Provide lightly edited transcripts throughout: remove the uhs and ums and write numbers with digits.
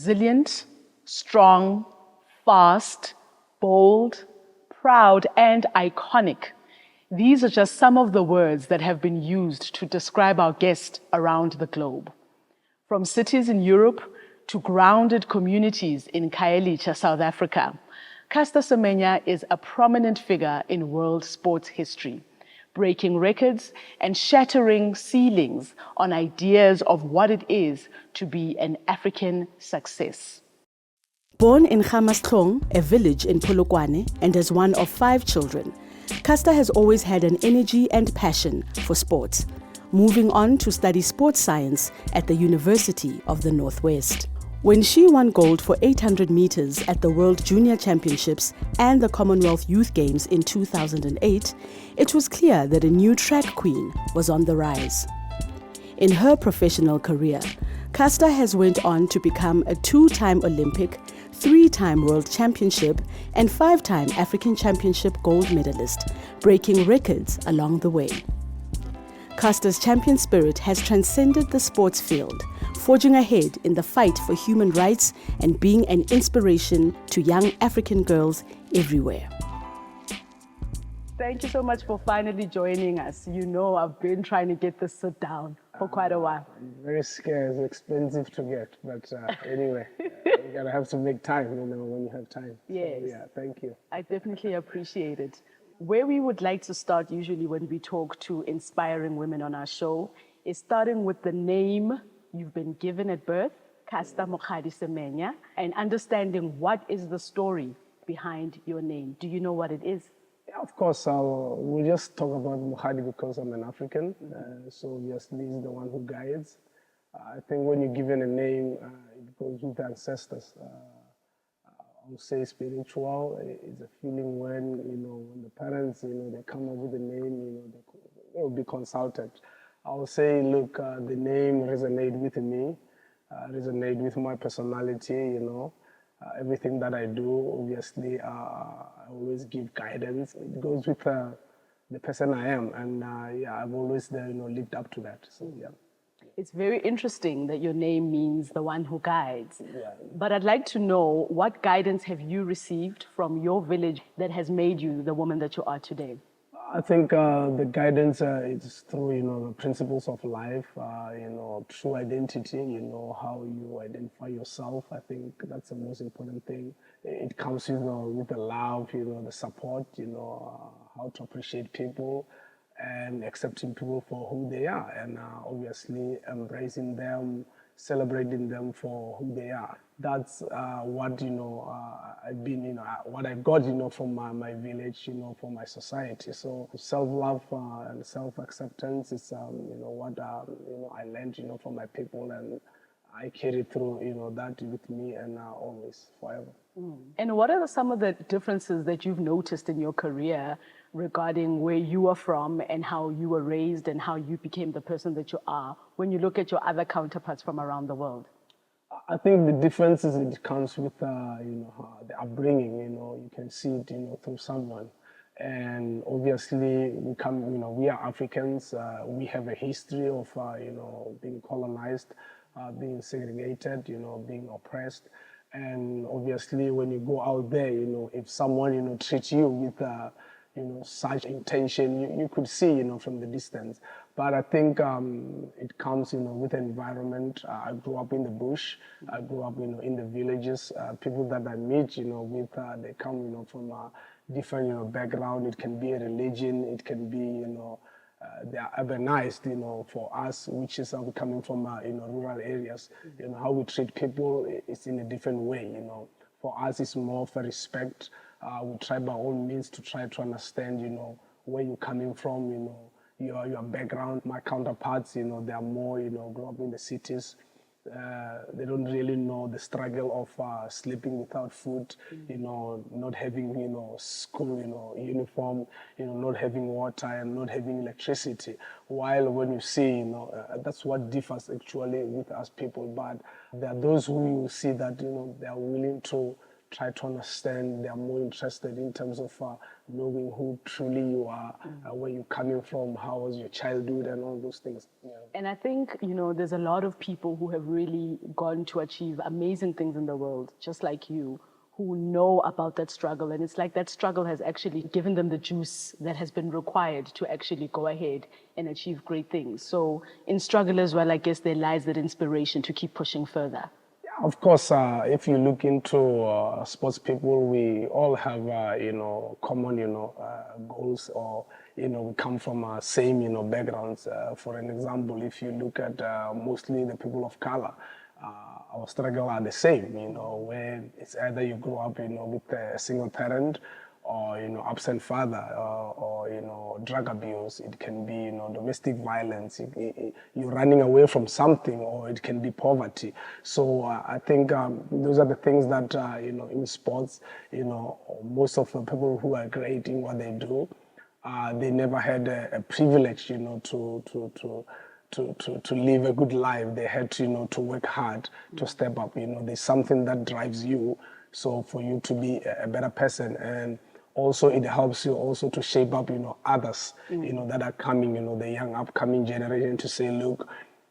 resilient, strong, fast, bold, proud, and iconic. These are just some of the words that have been used to describe our guest around the globe. From cities in Europe to grounded communities in Khayelitsha, South Africa, Caster Semenya is a prominent figure in world sports history, breaking records and shattering ceilings on ideas of what it is to be an African success. Born in Gamastlong, a village in Polokwane, and as one of 5 children, Caster has always had an energy and passion for sports, moving on to study sports science at the University of the Northwest. When she won gold for 800 meters at the World Junior Championships and the Commonwealth Youth Games in 2008, it was clear that a new track queen was on the rise. In her professional career, Caster has went on to become a 2-time Olympic, 3-time World Championship, and 5-time African Championship gold medalist, breaking records along the way. Caster's champion spirit has transcended the sports field, forging ahead in the fight for human rights and being an inspiration to young African girls everywhere. Thank you so much for finally joining us. You know, I've been trying to get this sit down for quite a while. Very scarce, expensive to get, but anyway, you gotta have to make time, when you have time. Yes. So, yeah, thank you. I definitely appreciate it. Where we would like to start usually when we talk to inspiring women on our show is starting with the name you've been given at birth, Caster Mokgadi Semenya, and understanding what is the story behind your name. Do you know what it is? Yeah, of course, we'll just talk about Mokgadi because I'm an African, so obviously he's the one who guides. I think when you're given a name, it goes with the ancestors. I would say spiritual. It's a feeling when the parents, they come up with a name, they will be consulted. I would say, look, the name resonates with me, resonates with my personality, everything that I do, obviously, I always give guidance. It goes with the person I am, and I've always, lived up to that. So, yeah. It's very interesting that your name means the one who guides. Yeah. But I'd like to know, what guidance have you received from your village that has made you the woman that you are today? I think the guidance is through, the principles of life, true identity, how you identify yourself. I think that's the most important thing. It comes, with the love, the support, how to appreciate people and accepting people for who they are, and obviously embracing them, celebrating them for who they are. That's what I've been, what I got, from my village, from my society. So self-love and self-acceptance is, what I learned, from my people, and I carry through, that with me and always, forever. And what are some of the differences that you've noticed in your career regarding where you are from and how you were raised and how you became the person that you are when you look at your other counterparts from around the world? I think the difference is it comes with, the upbringing, you can see it, through someone. And obviously we are Africans, we have a history of, being colonized, being segregated, being oppressed. And obviously when you go out there, if someone, treats you with, such intention, you could see, from the distance. But I think it comes, with the environment. I grew up in the bush. I grew up, in the villages. People that I meet, with, they come, from a different, background. It can be a religion. It can be, they are urbanized, for us, which is coming from, rural areas. How we treat people is in a different way, For us, it's more of a respect. We try by all means to try to understand, where you're coming from, your background. My counterparts, they are more, grow up in the cities. They don't really know the struggle of sleeping without food, not having, school, uniform, not having water and not having electricity. While when you see, that's what differs actually with us people. But there are those who you see that, they are willing to try to understand. They are more interested in terms of knowing who truly you are, where you're coming from, how was your childhood, and all those things. Yeah. And I think, there's a lot of people who have really gone to achieve amazing things in the world, just like you, who know about that struggle. And it's like that struggle has actually given them the juice that has been required to actually go ahead and achieve great things. So in struggle as well, I guess there lies that inspiration to keep pushing further. Yeah, of course, if you look into sports people, we all have, common, goals, or, we come from same, backgrounds. For an example, if you look at mostly the people of color, our struggle are the same, where it's either you grow up, with a single parent, or absent father, or drug abuse. It can be domestic violence. You're running away from something, or it can be poverty. So I think those are the things that in sports, most of the people who are great in what they do, they never had a privilege, to live a good life. They had to, to work hard, to step up. There's something that drives you, so for you to be a better person. And also it helps you also to shape up, others, that are coming, the young upcoming generation, to say, look,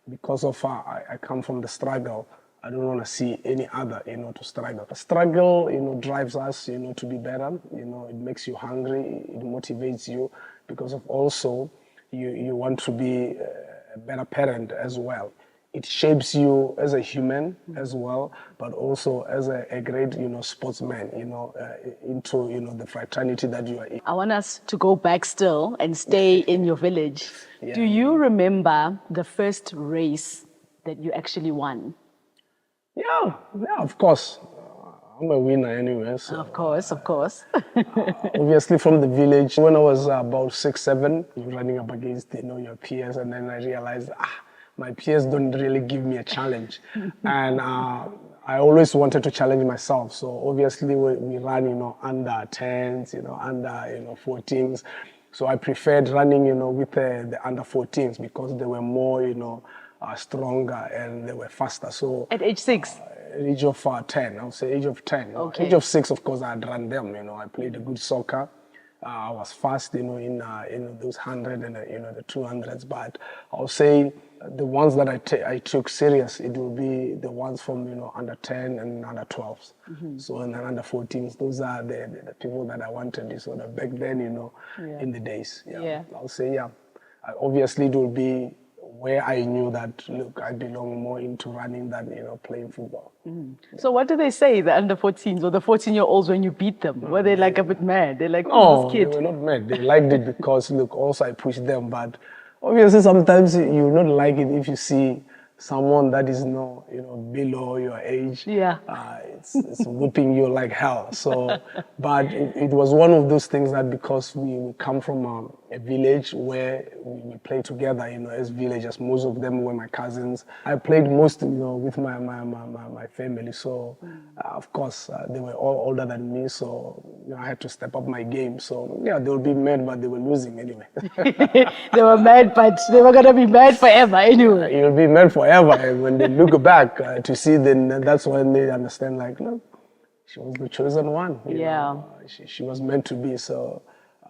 because of I come from the struggle, I don't want to see any other, to struggle. The struggle, drives us, to be better. It makes you hungry. It motivates you, because of also you want to be a better parent as well. It shapes you as a human as well, but also as a great, sportsman, into, the fraternity that you are in. I want us to go back still and stay in your village. Yeah. Do you remember the first race that you actually won? Yeah, of course. I'm a winner anyway. So, Of course. obviously from the village, when I was about 6, 7, running up against, your peers, and then I realized, my peers don't really give me a challenge. And I always wanted to challenge myself. So obviously we ran, under 10s, under, 14s. So I preferred running, with the under 14s, because they were more, stronger, and they were faster. So At age 6? age of 10, I would say age of 10. Okay. Age of 6, of course, I'd run them. I played a good soccer. I was fast, in those 100 and the 200s. But I'll say the ones that I took serious, it will be the ones from under 10 and under 12s. So and then under 14s, those are the people that I wanted. So that back then, in the days. Yeah. I'll say obviously it will be where I knew that, look, I belong more into running than, playing football. So what do they say, the under 14s or the 14-year-olds, when you beat them? Were they like a bit mad? They're like, Oh, this kid. they were not mad. They liked it because, look, also I pushed them. But obviously sometimes you not like it if you see someone that is not, below your age. Yeah. It's whipping you like hell. So, but it was one of those things that, because we come from a village where we play together, as villagers. Most of them were my cousins. I played most, with my family. So, of course, they were all older than me. So, I had to step up my game. So, yeah, they would be mad, but they were losing anyway. They were mad, but they were going to be mad forever anyway. You'll be mad forever. And when they look back to see, then that's when they understand, like, no, she was the chosen one. You know. She was meant to be. So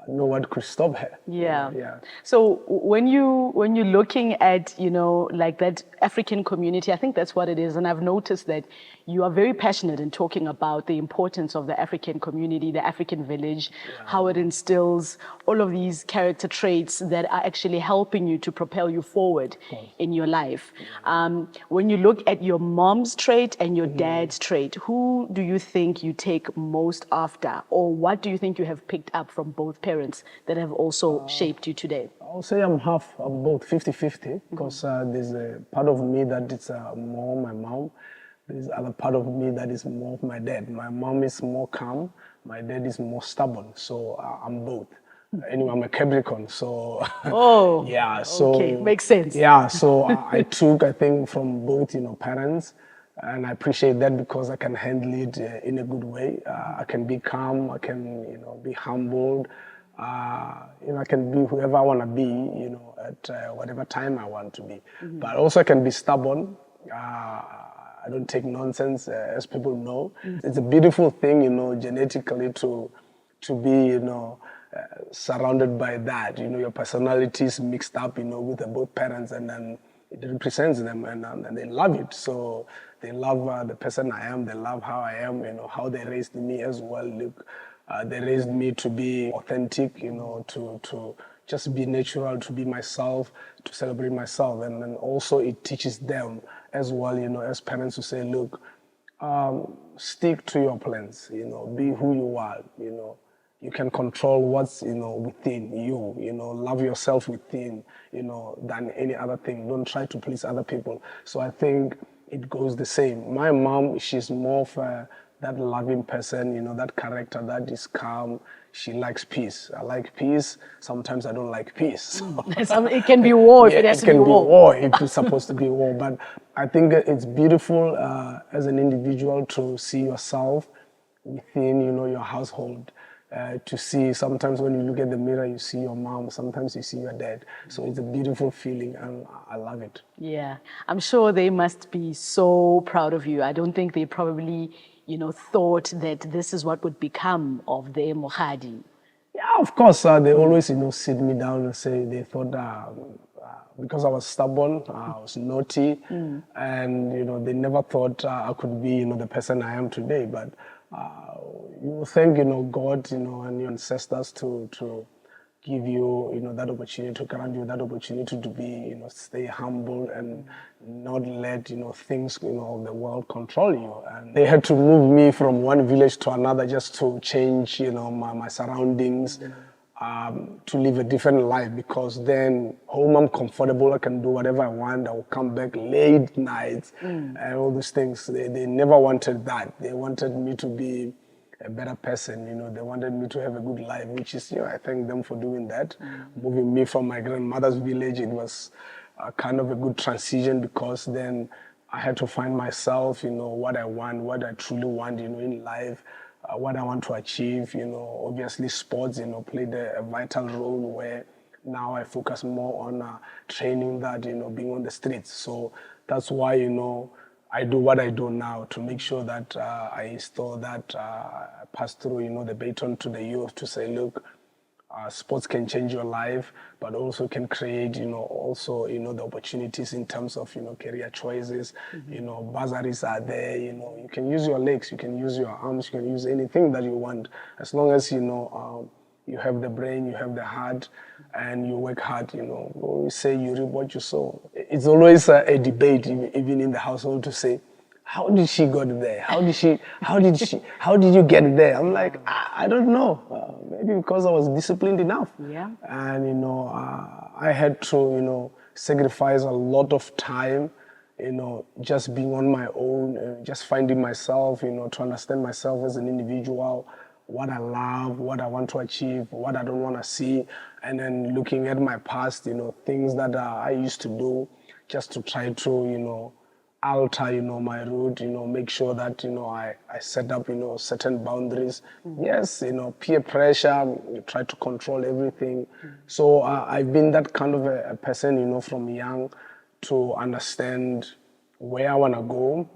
no one could stop her. Yeah. So when you're looking at, like that African community, I think that's what it is. And I've noticed that you are very passionate in talking about the importance of the African community, the African village, how it instills all of these character traits that are actually helping you to propel you forward in your life. When you look at your mom's trait and your dad's trait, who do you think you take most after? Or what do you think you have picked up from both parents that have also shaped you today? I'll say I'm half of both, 50-50, because there's a part of me that is more my mom. There's other part of me that is more of my dad. My mom is more calm. My dad is more stubborn. So I'm both. Anyway, I'm a Capricorn. So yeah. So okay, makes sense. Yeah. So I took, I think, from both parents, and I appreciate that because I can handle it in a good way. I can be calm. I can be humbled. I can be whoever I want to be. At whatever time I want to be. But also I can be stubborn. I don't take nonsense, as people know. It's a beautiful thing, genetically to be, surrounded by that. Your personality is mixed up, with both parents, and then it represents them, and they love it. So they love the person I am. They love how I am. How they raised me as well. Look, they raised me to be authentic. To just be natural, to be myself, to celebrate myself, and then also it teaches them as well. As parents, to say, look, stick to your plans. Be who you are. You can control what's within you. Love yourself within. Than any other thing. Don't try to please other people. So I think it goes the same. My mom, she's more of that loving person. That character that is calm. She likes peace. I like peace. Sometimes I don't like peace. It can be war if Yeah, it has it to be can be war. war if it's supposed to be war. But I think it's beautiful as an individual to see yourself within, your household. To see, sometimes when you look at the mirror, you see your mom, sometimes you see your dad. So it's a beautiful feeling, and I love it. Yeah, I'm sure they must be so proud of you. I don't think they probably, thought that this is what would become of the Mokgadi. Yeah, of course, they always, sit me down and say they thought because I was stubborn, I was naughty, and they never thought I could be, the person I am today. But you thank, God, and your ancestors to give you, that opportunity, to grant you that opportunity to be, stay humble and not let, things, of the world control you. And they had to move me from one village to another just to change, my surroundings, to live a different life, because then home I'm comfortable, I can do whatever I want, I will come back late nights and all these things. They never wanted that. They wanted me to be a better person, they wanted me to have a good life, which is, I thank them for doing that. Moving me from my grandmother's village, it was kind of a good transition, because then I had to find myself, what I want, what I truly want, in life, what I want to achieve, obviously sports, played a vital role where now I focus more on training that, being on the streets. So that's why, I do what I do now to make sure that I install that, pass through, the baton to the youth to say, look, sports can change your life, but also can create, also, the opportunities in terms of, career choices. Bursaries are there. You can use your legs, you can use your arms, you can use anything that you want, as long as you have the brain, you have the heart, and you work hard. We say you reap what you sow. It's always a debate, even in the household, to say, how did she got there? How did you get there? I'm like, I don't know. Maybe because I was disciplined enough. Yeah. And, I had to, sacrifice a lot of time, just being on my own, just finding myself, to understand myself as an individual, what I love, what I want to achieve, what I don't want to see, and then looking at my past, things that I used to do, just to try to, alter, my route, make sure that, I set up, certain boundaries. Yes, peer pressure, you try to control everything. So I've been that kind of a person, from young, to understand where I want to go,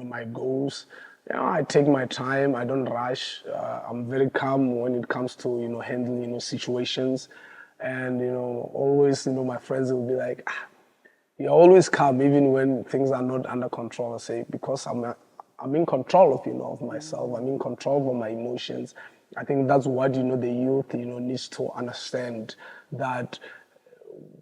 my goals. I take my time, I don't rush. I'm very calm when it comes to, handling, situations. And, always, my friends will be like, you're always calm, even when things are not under control. I say, because I'm in control of, of myself. I'm in control of my emotions. I think that's what, the youth, needs to understand, that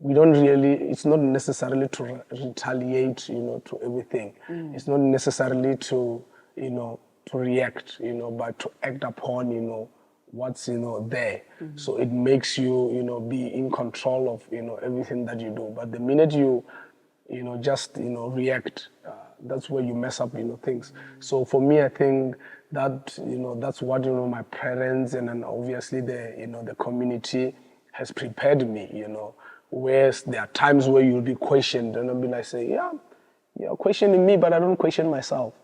we don't really, it's not necessarily to retaliate, to everything. It's not necessarily to, to react, but to act upon, what's, there. So it makes you, be in control of, everything that you do. But the minute you, just, react, that's where you mess up, things. So for me, I think that, that's what, my parents and then obviously the, the community has prepared me, whereas there are times where you'll be questioned and I'll be like, say, yeah, you're questioning me, but I don't question myself.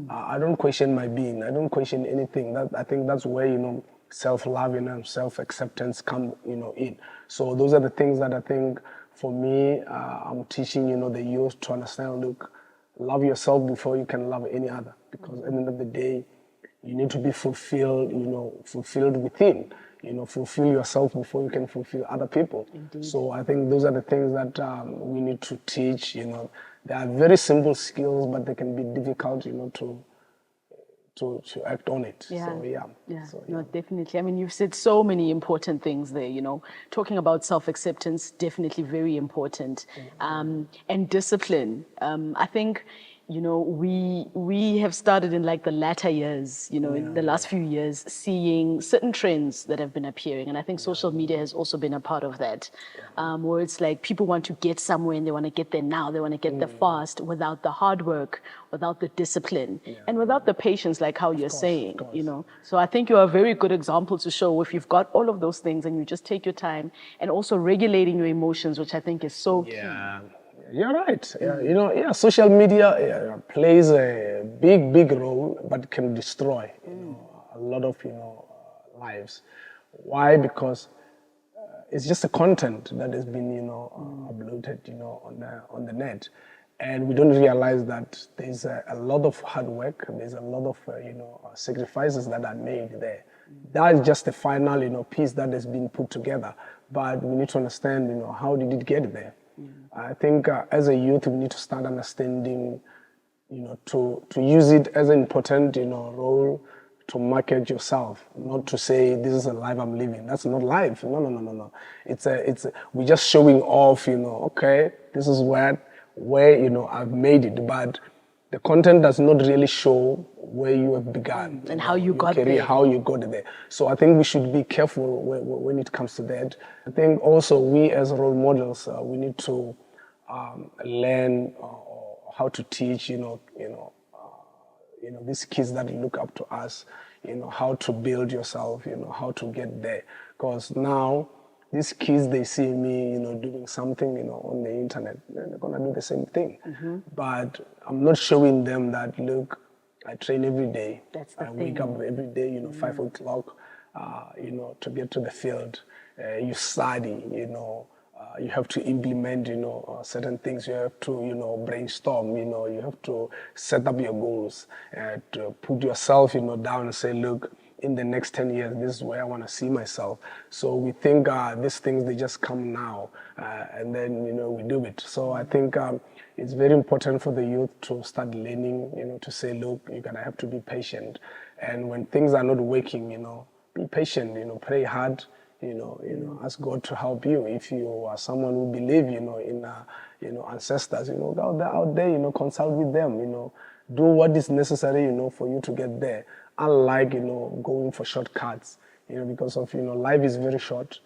I don't question my being. I don't question anything. I think that's where, self-love and self-acceptance come, in. So those are the things that I think for me, I'm teaching, the youth to understand, look, love yourself before you can love any other, because at the end of the day, you need to be fulfilled, fulfilled within, fulfill yourself before you can fulfill other people. Indeed. So I think those are the things that we need to teach. They are very simple skills, but they can be difficult, to act on it. Yeah. So No, definitely. I mean, you've said so many important things there, talking about self-acceptance, definitely very important. And discipline. I think, we have started in like the latter years, in the last few years, seeing certain trends that have been appearing. And I think social media has also been a part of that, where it's like people want to get somewhere and they want to get there now. They want to get there fast without the hard work, without the discipline, and without the patience, like how you're saying, So I think you're a very good example to show if you've got all of those things and you just take your time, and also regulating your emotions, which I think is so key. You're right. Social media plays a big role, but can destroy a lot of lives. Why? Because it's just a content that has been uploaded on the net, and we don't realize that there's a lot of hard work. There's a lot of sacrifices that are made there. That is just the final piece that has been put together. But we need to understand how did it get there. I think as a youth, we need to start understanding, to use it as an important, role to market yourself, not to say this is a life I'm living. That's not life. No. We're just showing off, okay, this is where I've made it, but the content does not really show where you have begun and how you got career, there. how you got there. So I think we should be careful when it comes to that. I think also we as role models, we need to learn how to teach, these kids that look up to us, how to build yourself, how to get there. Because now these kids, they see me, doing something, on the internet, they're gonna do the same thing. But I'm not showing them that, look, I train every day. That's the I wake up every day, 5 o'clock, to get to the field. You study, you have to implement, certain things. You have to, brainstorm, you have to set up your goals, to put yourself, down and say, look, in the next 10 years, this is where I want to see myself. So we think these things, they just come now, and then, we do it. So I think it's very important for the youth to start learning, to say, look, you're going to have to be patient. And when things are not working, be patient, pray hard, ask God to help you. If you are someone who believe, in, ancestors, go out there, consult with them, do what is necessary, for you to get there. Unlike, going for shortcuts, because of, life is very short.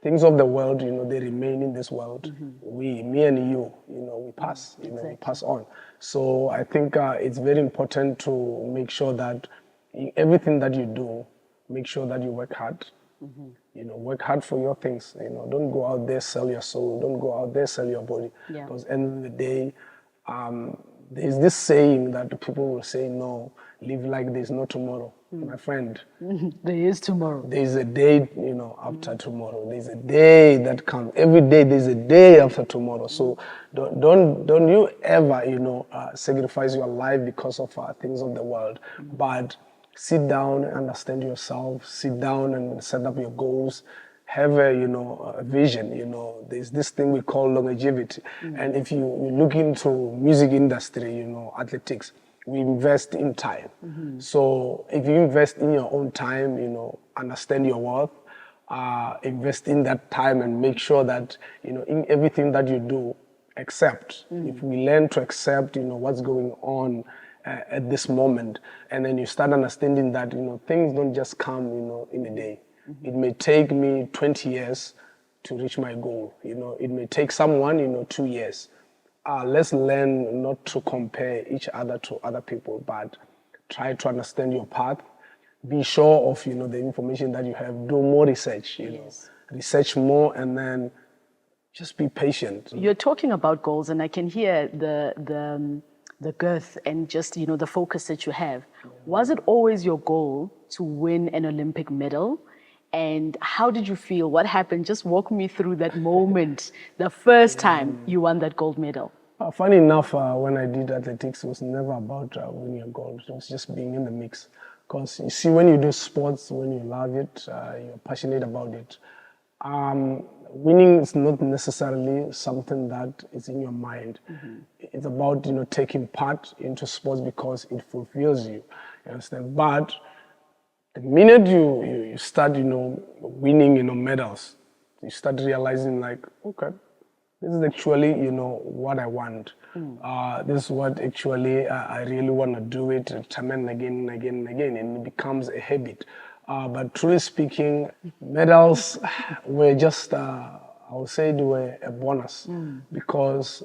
Things of the world, they remain in this world. Me and you, we pass, we pass on. So I think it's very important to make sure that in everything that you do, make sure that you work hard. Work hard for your things. Don't go out there, sell your soul. Don't go out there, sell your body. Because at the end of the day, there's this saying that people will say, no, live like there's no tomorrow. My friend. There is tomorrow. There's a day, after tomorrow. There's a day that comes. Every day there's a day after tomorrow. So don't you ever, sacrifice your life because of things of the world. But sit down and understand yourself. Sit down and set up your goals. Have a vision. There's this thing we call longevity. And if you look into music industry, athletics, we invest in time. So if you invest in your own time, understand your worth, invest in that time and make sure that, in everything that you do, accept. If we learn to accept, what's going on at this moment, and then you start understanding that, things don't just come, in a day. It may take me 20 years to reach my goal. It may take someone, 2 years. Let's learn not to compare each other to other people, but try to understand your path. Be sure of, the information that you have. Do more research, research more, and then just be patient. You're talking about goals, and I can hear the girth and just, the focus that you have. Was it always your goal to win an Olympic medal? And how did you feel? What happened? Just walk me through that moment, the first time you won that gold medal. Funny enough, when I did athletics, it was never about winning a gold. It was just being in the mix. Because you see, when you do sports, when you love it, you're passionate about it, winning is not necessarily something that is in your mind. It's about, taking part into sports because it fulfills you. You understand? But the minute you start, winning, medals, you start realizing like, okay, this is actually, what I want. This is what actually I really want to do it time and again and again and again, and it becomes a habit. But truly speaking, medals were just, I would say they were a bonus because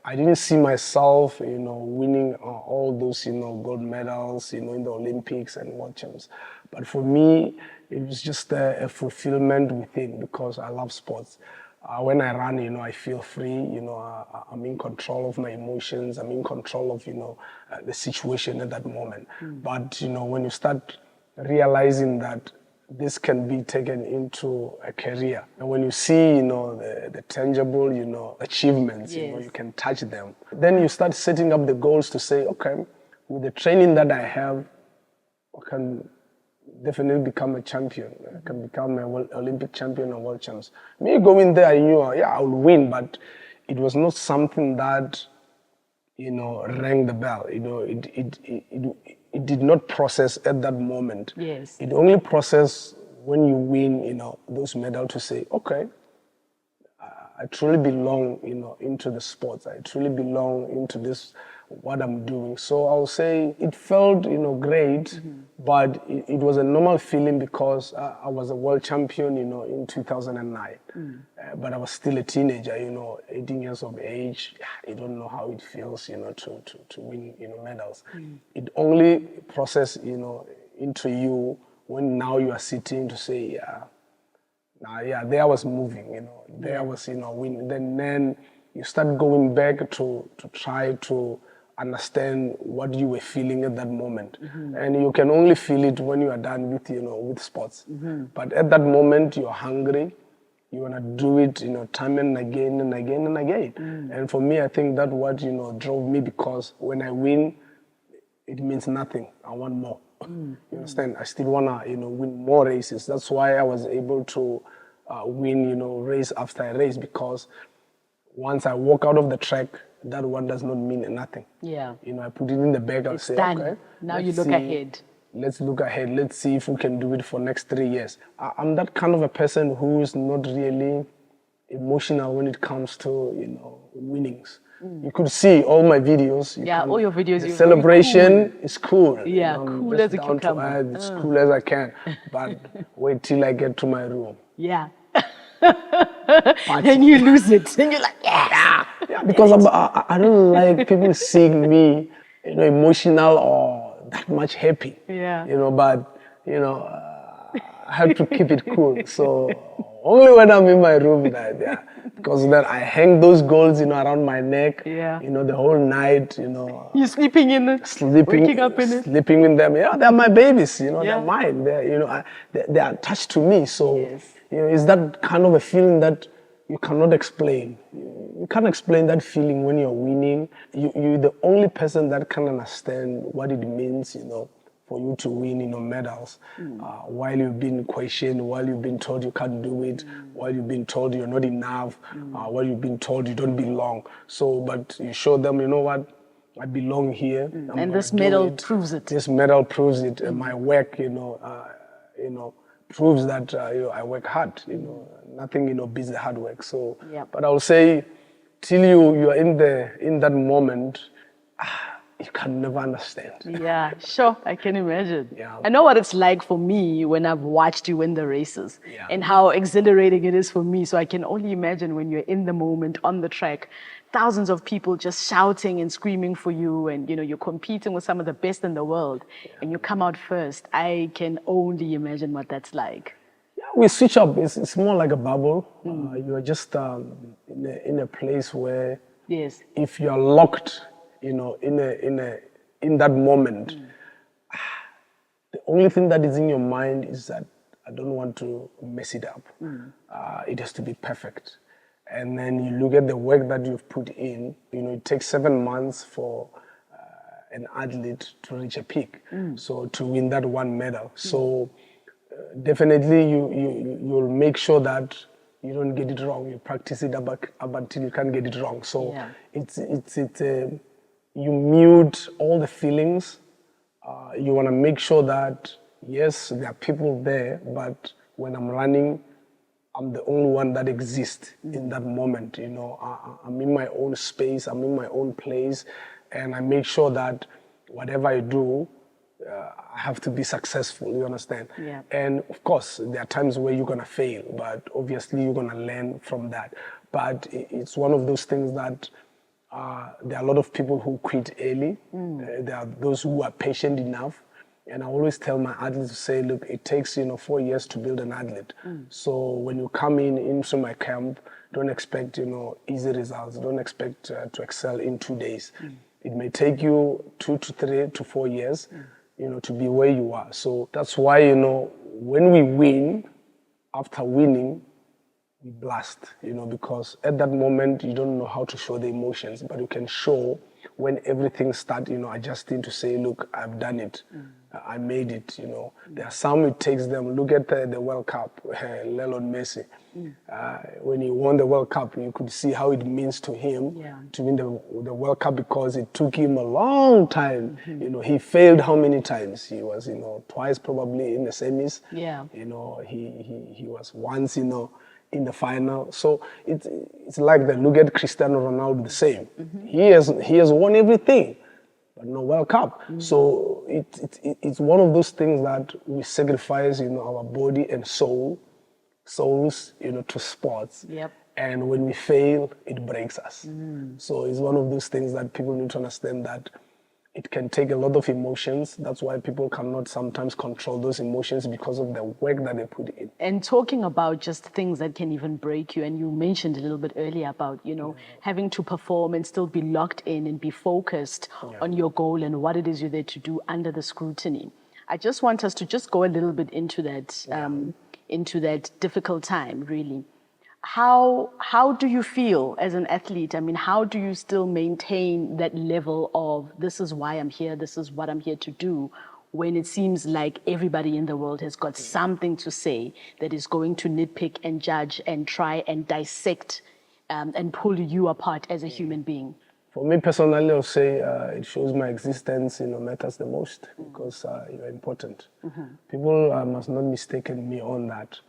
I didn't see myself, winning all those, gold medals, in the Olympics and World Champs. But for me, it was just a fulfillment within because I love sports. When I run, I feel free, I'm in control of my emotions, I'm in control of, the situation at that moment. But, when you start realizing that this can be taken into a career, and when you see, the tangible, achievements, you can touch them, then you start setting up the goals to say, okay, with the training that I have, I can definitely become a champion. I can become an Olympic champion or world champs. Me going there, I knew, I will win, but it was not something that, rang the bell. It did not process at that moment. Yes. It only processed when you win, those medals to say, okay, I truly belong, into the sports. I truly belong into this, what I'm doing. So I'll say it felt, great, but it was a normal feeling because I was a world champion, in 2009. But I was still a teenager, 18 years of age. I don't know how it feels, to win, medals. It only processed, into you when now you are sitting to say, there I was moving, there I was, winning. Then you start going back to try to understand what you were feeling at that moment. And you can only feel it when you are done with, with sports. But at that moment, you're hungry. You want to do it, time and again and again and again. And for me, I think that what, drove me because when I win, it means nothing. I want more. You understand? I still want to, win more races. That's why I was able to win, race after race because once I walk out of the track, that one does not mean nothing. Yeah. I put it in the bag and say, done. okay. Now you look ahead. Let's look ahead. Let's see if we can do it for next 3 years. I'm that kind of a person who is not really emotional when it comes to, winnings. You could see all my videos. All your videos. The celebration is cool. Yeah, cool as a cucumber. As cool as I can. But wait till I get to my room. Yeah. And you lose it. And you're like, yes. Yeah, because I don't like people seeing me, emotional or that much happy. Yeah. But, I have to keep it cool. So only when I'm in my room, because then I hang those golds, around my neck. Yeah. The whole night, You're sleeping in it. Waking up in it. Sleeping in them. Yeah, they're my babies. They're mine. They're, they are attached to me. So, it's that kind of a feeling that you cannot explain. You can't explain that feeling when you're winning. You're the only person that can understand what it means, for you to win, medals. While you've been questioned, while you've been told you can't do it, while you've been told you're not enough, while you've been told you don't belong. So, but you show them, you know what, I belong here. And this medal proves it. This medal proves it. And my work, proves that I work hard. Nothing, beats the hard work. So, but I will say, till you are in that moment, you can never understand. Yeah, sure, I can imagine. Yeah. I know what it's like for me when I've watched you win the races and how exhilarating it is for me. So I can only imagine when you're in the moment on the track, thousands of people just shouting and screaming for you, and you're competing with some of the best in the world, and you come out first. I can only imagine what that's like. Yeah, we switch up. It's more like a bubble. You are just in a place where if you're locked, in that moment, the only thing that is in your mind is that I don't want to mess it up. It has to be perfect. and then you look at the work that you've put in, it takes 7 months for an athlete to reach a peak. So to win that one medal. So definitely you'll make sure that you don't get it wrong. You practice it up until you can't get it wrong. So you mute all the feelings. You want to make sure that, yes, there are people there, but when I'm running, I'm the only one that exists in that moment. I'm in my own space, I'm in my own place, and I make sure that whatever I do, I have to be successful, you understand? Yeah. And of course, there are times where you're going to fail, but obviously you're going to learn from that. But it's one of those things that there are a lot of people who quit early. There are those who are patient enough. And I always tell my athletes to say, look, it takes 4 years to build an athlete. So when you come into my camp, don't expect easy results. Don't expect to excel in 2 days. It may take you 2 to 3 to 4 years, to be where you are. So that's why when we win, after winning, we blast. Because at that moment you don't know how to show the emotions, but you can show when everything starts, adjusting to say, look, I've done it. I made it, There are some it takes them, look at the World Cup, Lionel Messi. When he won the World Cup, you could see how it means to him to win the World Cup, because it took him a long time. He failed how many times? He was, twice probably in the semis. Yeah. He was once, in the final. So it's like that. Look at Cristiano Ronaldo, the same. He has won everything, but no World Cup. So it's one of those things that we sacrifice, our body and souls, to sports. Yep. And when we fail, it breaks us. So it's one of those things that people need to understand, that it can take a lot of emotions. That's why people cannot sometimes control those emotions, because of the work that they put in. And talking about just things that can even break you, and you mentioned a little bit earlier about, having to perform and still be locked in and be focused on your goal and what it is you're there to do under the scrutiny. I just want us to just go a little bit into that difficult time, really. How do you feel as an athlete? I mean, how do you still maintain that level of, this is why I'm here, this is what I'm here to do, when it seems like everybody in the world has got something to say that is going to nitpick and judge and try and dissect and pull you apart as a human being? For me personally, I'll say it shows my existence, matters the most, because you're important. People must not mistaken me on that.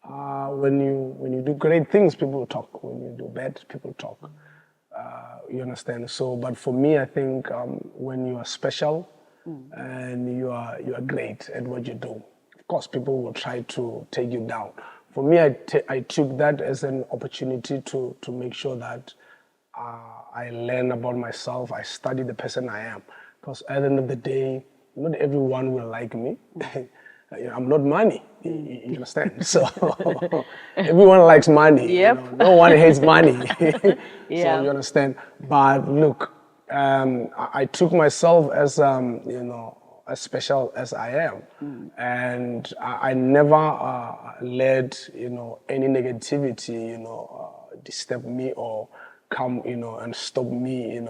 When you do great things, people talk. When you do bad, people talk. You understand? So, but for me, I think when you are special and you are great at what you do, of course, people will try to take you down. For me, I took that as an opportunity to make sure that I learn about myself. I study the person I am, because at the end of the day, not everyone will like me. I'm not money, you understand? So everyone likes money. Yep. No one hates money. Yeah. So you understand. But look, I took myself as as special as I am, and I never let any negativity disturb me or come and stop me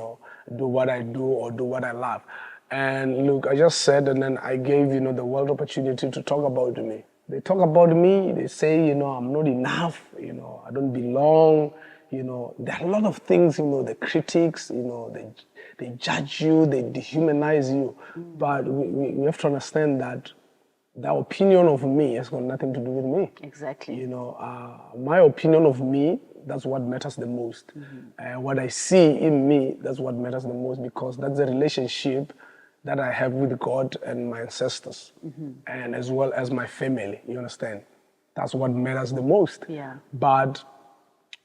do what I do or do what I love. And look, I just said, and then I gave, the world opportunity to talk about me. They talk about me, they say, I'm not enough, I don't belong, there are a lot of things, the critics, they judge you, they dehumanize you. But we have to understand that the opinion of me has got nothing to do with me. Exactly. My opinion of me, that's what matters the most. What I see in me, that's what matters the most, because that's the relationship that I have with God and my ancestors, and as well as my family, you understand? That's what matters the most. Yeah. But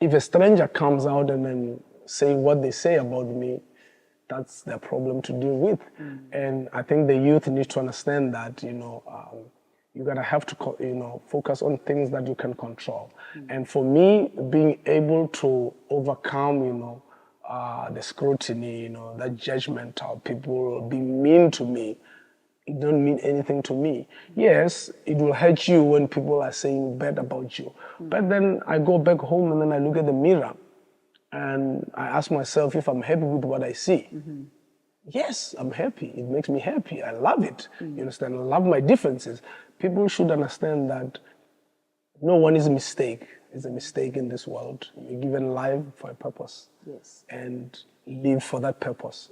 if a stranger comes out and then say what they say about me, that's their problem to deal with. And I think the youth need to understand that, you gotta have to, focus on things that you can control. And for me, being able to overcome, the scrutiny, that judgment, how people be mean to me, It don't mean anything to me. Yes, it will hurt you when people are saying bad about you. But then I go back home and then I look at the mirror and I ask myself if I'm happy with what I see. Yes, I'm happy. It makes me happy. I love it. You understand? I love my differences. People should understand that no one is a mistake. It's a mistake in this world. You're given life for a purpose. Yes. And live for that purpose,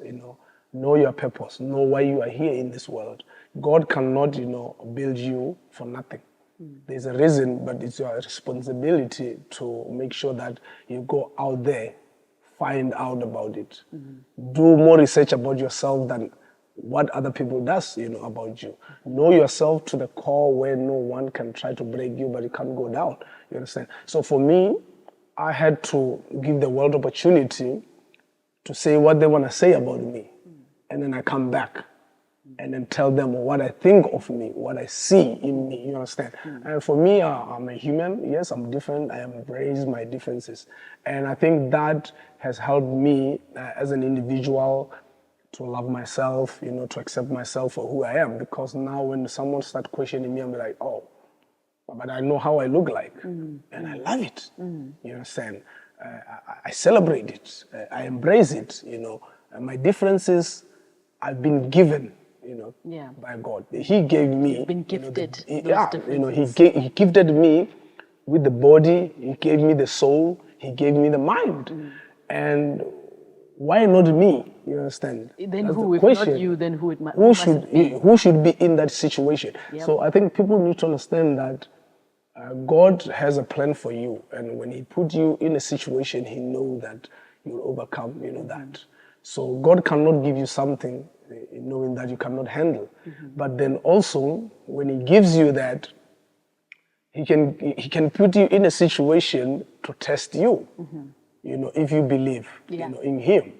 Know your purpose. Know why you are here in this world. God cannot, build you for nothing. There's a reason, but it's your responsibility to make sure that you go out there, find out about it. Do more research about yourself than what other people does, about you. Know yourself to the core where no one can try to break you, but you can't go down. You understand? So for me, I had to give the world opportunity to say what they want to say about me. And then I come back and then tell them what I think of me, what I see in me, you understand? And for me, I'm a human. Yes, I'm different. I embrace my differences. And I think that has helped me as an individual to love myself, to accept myself for who I am. Because now when someone starts questioning me, I'm like, oh, but I know how I look like. And I love it, you understand? I celebrate it. I embrace it, And my differences, I've been given, by God. He gave me. You've been gifted. He gifted me with the body. He gave me the soul. He gave me the mind. And why not me? You understand? Then That's who? the If question. not you, then who? Who should be in that situation? Yep. So I think people need to understand that God has a plan for you, and when He put you in a situation, He knows that you will overcome. That. So God cannot give you something knowing that you cannot handle. But then also, when He gives you that, He can put you in a situation to test you. If you believe, in Him.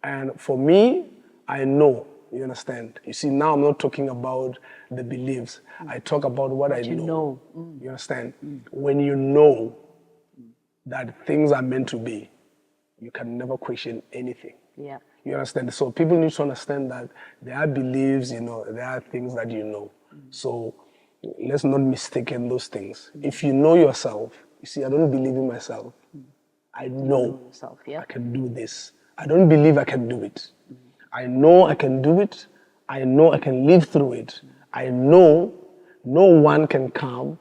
And for me, I know. You understand? You see, now I'm not talking about the beliefs. I talk about what I know. You understand? When you know that things are meant to be, you can never question anything. Yeah. You understand? So people need to understand that there are beliefs, there are things that you know. So let's not mistake those things. If you know yourself, you see, I don't believe in myself. I know yourself, yeah. I can do this. I don't believe I can do it. I know I can do it. I know I can live through it. I know no one can come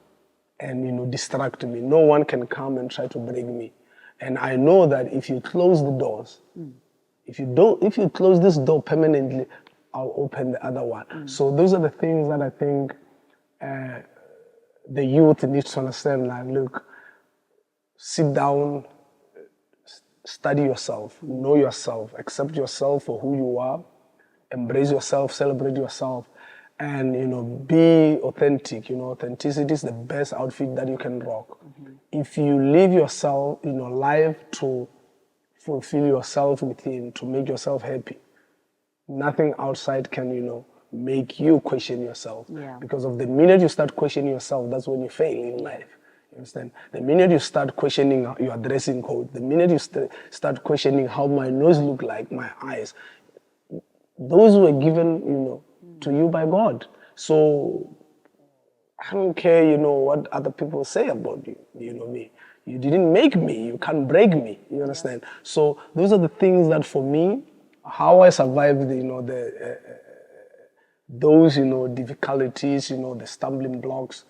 and distract me. No one can come and try to break me. And I know that if you close the doors, if you close this door permanently, I'll open the other one. So those are the things that I think the youth needs to understand. Like, look, sit down, study yourself, know yourself, accept yourself for who you are, embrace yourself, celebrate yourself, and be authentic. Authenticity is the best outfit that you can rock. If you live yourself, life to fulfill yourself within, to make yourself happy, nothing outside can, make you question yourself. Yeah. Because of the minute you start questioning yourself, that's when you fail in life. You understand? The minute you start questioning your dressing code, the minute you start questioning how my nose look like, my eyes, those were given, to you by God. So I don't care, what other people say about you, me. You didn't make me, you can't break me, you understand? So those are the things that for me, how I survived, those, difficulties, the stumbling blocks,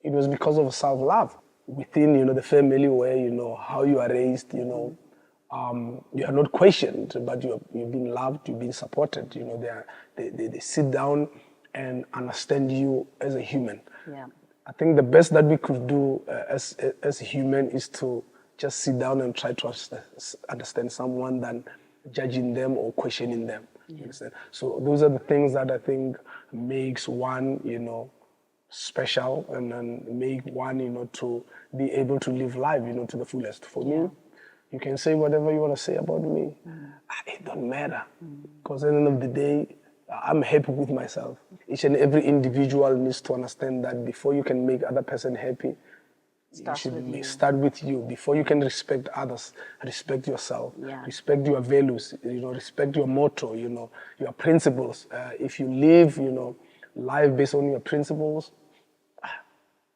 it was because of self-love within, the family where, how you are raised, you are not questioned, but you've been loved, you've been supported. They sit down and understand you as a human. Yeah. I think the best that we could do as a human is to just sit down and try to understand someone than judging them or questioning them. You understand? So those are the things that I think makes one, special, and then make one, to be able to live life, to the fullest. For me, you can say whatever you want to say about me. It don't matter. Because at the end of the day, I'm happy with myself. Each and every individual needs to understand that before you can make other person happy, start with you. Before you can respect others, respect yourself. Respect your values, respect your motto, your principles. If you live, life based on your principles,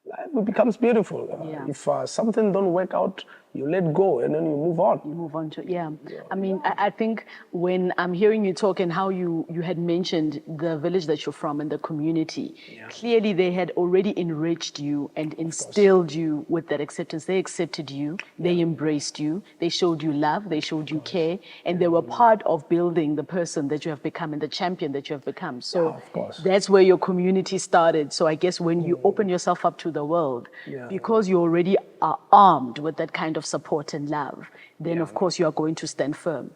life becomes beautiful. If something don't work out, you let go and then you move on. You move on to, yeah. I mean, I think when I'm hearing you talk and how you had mentioned the village that you're from and the community, clearly they had already enriched you and instilled you with that acceptance. They accepted you, they embraced you, they showed you love, they showed you care, and they were part of building the person that you have become and the champion that you have become. So of course. that's where your community started. So I guess when you open yourself up to the world, because you already are armed with that kind of support and love, then of course you are going to stand firm.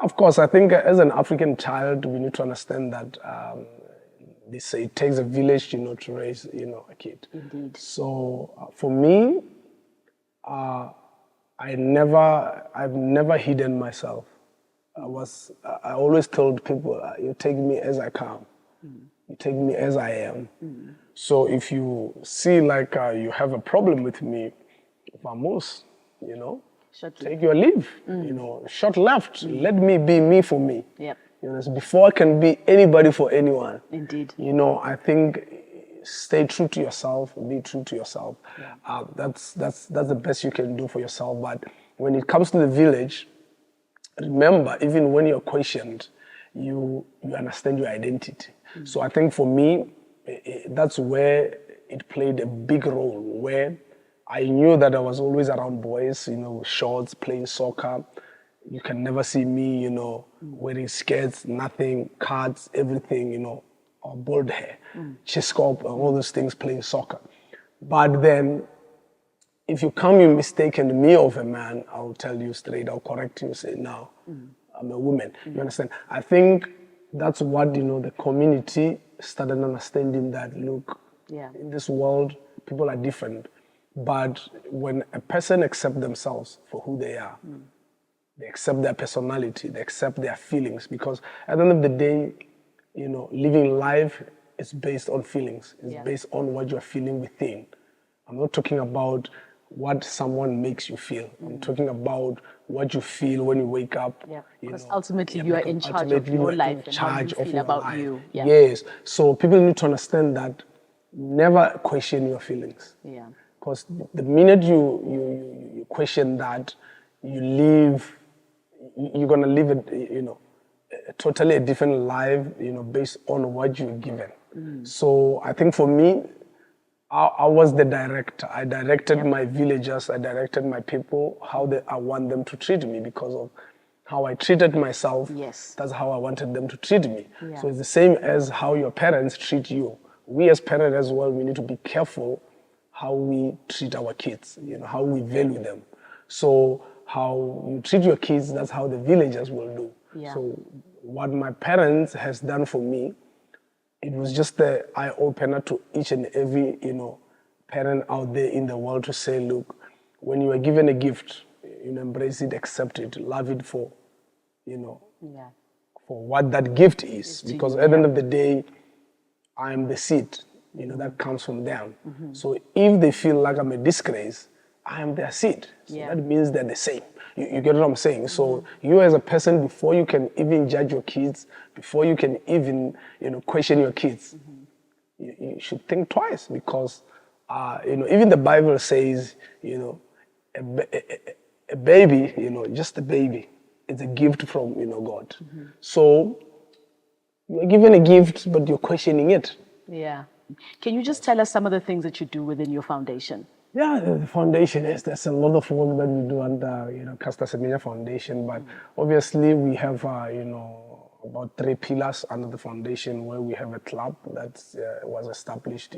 Of course, I think as an African child, we need to understand that they say it takes a village, to raise, a kid. Indeed. So for me, I've never hidden myself. I always told people, you take me as I come. You take me as I am. So if you see like you have a problem with me, vamos, take your leave, short left. Let me be me for me. Yep. Before I can be anybody for anyone. Indeed. I think stay true to yourself, be true to yourself. Yeah. That's the best you can do for yourself. But when it comes to the village, remember, even when you're questioned, you understand your identity. So I think for me, that's where it played a big role, where I knew that I was always around boys, shorts, playing soccer. You can never see me, wearing skirts, nothing, cards, everything, or bald hair, chest sculpt, all those things, playing soccer. But then, if you come, you mistaken me of a man, I'll tell you straight, I'll correct you, say, no, I'm a woman. You understand? I think that's what, the community started understanding that, look, in this world, people are different. But when a person accepts themselves for who they are, they accept their personality, they accept their feelings, because at the end of the day, living life is based on feelings. It's based on what you're feeling within. I'm not talking about what someone makes you feel. I'm talking about what you feel when you wake up. Yeah, because ultimately you are in charge of your life and how you feel about you. Yeah. Yes, so people need to understand that never question your feelings. Yeah. Because the minute you question that, you're gonna live a totally a different life, based on what you're given. So I think for me, I was the director. I directed my villagers, I directed my people, I want them to treat me because of how I treated myself. Yes. That's how I wanted them to treat me. Yeah. So it's the same as how your parents treat you. We as parents as well, we need to be careful how we treat our kids, how we value them. So how you treat your kids, that's how the villagers will do. Yeah. So what my parents has done for me, it was just the eye-opener to each and every, parent out there in the world to say, look, when you are given a gift, embrace it, accept it, love it for, for what that gift is. Because at the end of the day, I am the seed, that comes from them. So if they feel like I'm a disgrace, I am their seed. So that means they're the same. You get what I'm saying? So you as a person, before you can even judge your kids, before you can even, question your kids, you should think twice, because, even the Bible says, a baby, just a baby, it's a gift from, God. So you're given a gift, but you're questioning it. Yeah. Can you just tell us some of the things that you do within your foundation? Yeah, the foundation there's a lot of work that we do under, Caster Semenya Foundation, but obviously we have, about 3 pillars under the foundation, where we have a club that was established,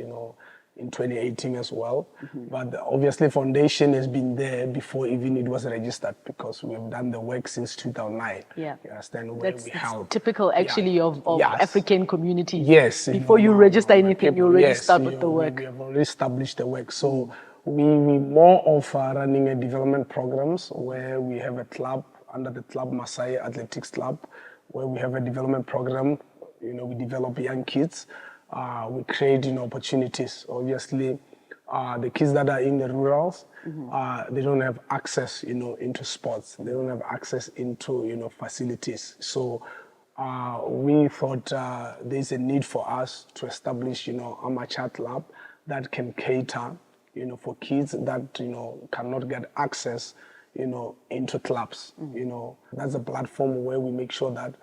in 2018 as well. But obviously foundation has been there before even it was registered, because we've done the work since 2009. Yeah. You understand? Where That's we help. typical actually of African communities. Yes. Before you register anything, you already start with the work. We have already established the work. So we more of running a development programs, where we have a club under the club, Masai Athletics Club, where we have a development program. We develop young kids. We create, opportunities. Obviously, the kids that are in the rurals, they don't have access, into sports. They don't have access into, facilities. So we thought there's a need for us to establish, a chat lab that can cater, for kids that, cannot get access, into clubs. That's a platform where we make sure that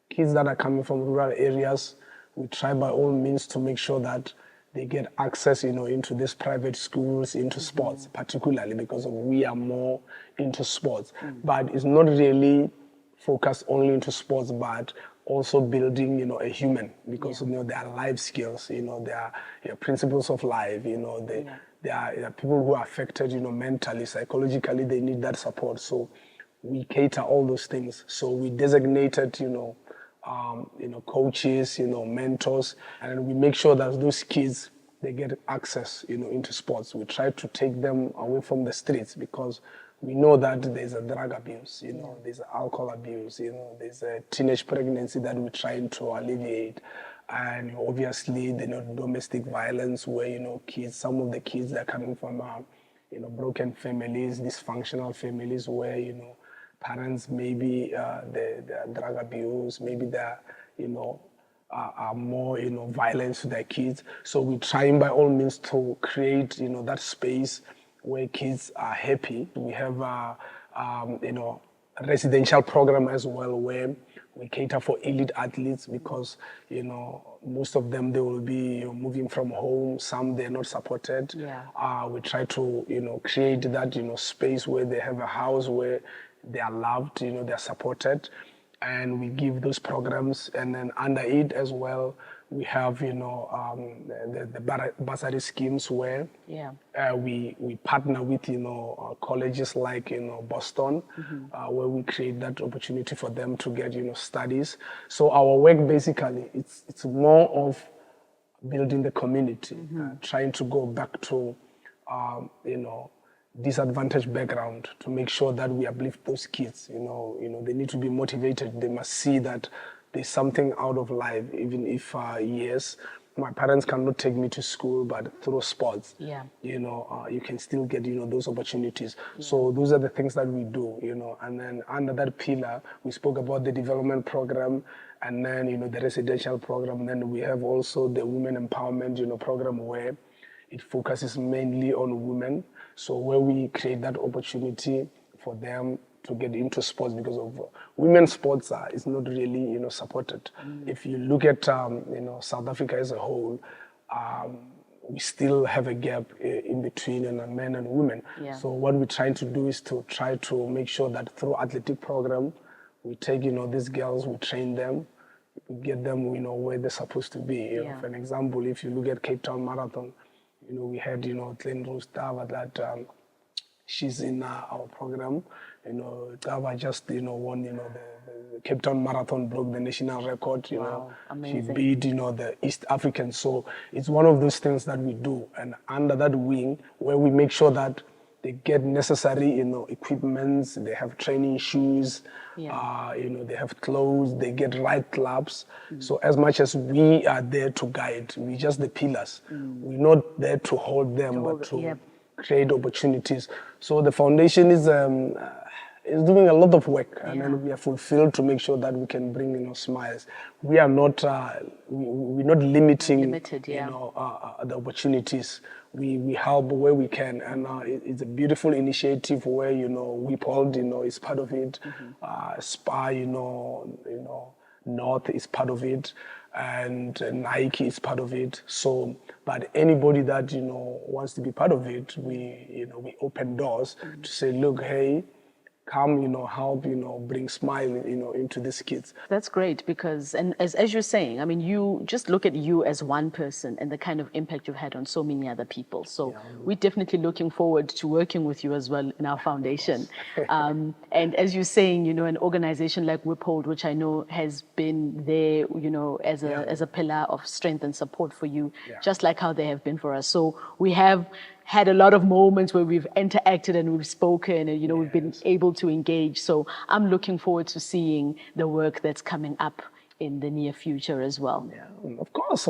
kids that are coming from rural areas, we try by all means to make sure that they get access, into these private schools, into sports, particularly because we are more into sports. But it's not really focused only into sports, but also building, a human, because there are life skills, there are principles of life, there are people who are affected, mentally, psychologically, they need that support. So we cater all those things. So we designated, coaches, mentors, and we make sure that those kids, they get access, into sports. We try to take them away from the streets because we know that there's a drug abuse, there's alcohol abuse, there's a teenage pregnancy that we're trying to alleviate. And obviously, domestic violence where, kids, some of the kids that are coming from, broken families, dysfunctional families where, parents maybe the drug abuse, maybe they're, are more, violence to their kids. So we're trying by all means to create, that space where kids are happy. We have, a residential program as well where we cater for elite athletes because, most of them, they will be moving from home. Some, they're not supported. Yeah. We try to, create that, space where they have a house where they are loved, they're supported. And we give those programs. And then under it as well, we have, the bursary schemes where we partner with, colleges like, Boston, where we create that opportunity for them to get, studies. So our work basically, it's more of building the community, trying to go back to, disadvantaged background to make sure that we uplift those kids. They need to be motivated. They must see that there's something out of life, even if, yes, my parents cannot take me to school, but through sports, you can still get, those opportunities. So those are the things that we do, and then under that pillar, we spoke about the development program and then, the residential program. Then we have also the women empowerment, program where it focuses mainly on women. So where we create that opportunity for them to get into sports because of women's sports is not really, supported. If you look at, South Africa as a whole, we still have a gap in between men and women. So what we're trying to do is to try to make sure that through athletic program, we take, these girls, we train them, we get them, where they're supposed to be. For an example, if you look at Cape Town Marathon, we had, Glen Rose Tava that she's in our program. Tava just, won, the Cape Town Marathon, broke the national record. Wow, she amazing. beat, the East Africans. So it's one of those things that we do. And under that wing, where we make sure that they get necessary, equipments, they have training shoes, they have clothes, they get right clubs. So as much as we are there to guide, we're just the pillars. We're not there to hold them, but to create opportunities. So the foundation is doing a lot of work, and then we are fulfilled to make sure that we can bring, smiles. We are not, we're not limiting, the opportunities. We help where we can, and it's a beautiful initiative where, WIPOLD, is part of it. SPA, North is part of it, and Nike is part of it. So, but anybody that, wants to be part of it, we open doors to say, look, hey, come, help, bring smile, into these kids. That's great because, and as you're saying, I mean, you just look at you as one person and the kind of impact you've had on so many other people. So we're definitely looking forward to working with you as well in our foundation. And as you're saying, an organization like WIPOLD, which I know has been there, as a pillar of strength and support for you, just like how they have been for us. So we have had a lot of moments where we've interacted and we've spoken and, we've been able to engage. So I'm looking forward to seeing the work that's coming up in the near future as well. Yeah, of course.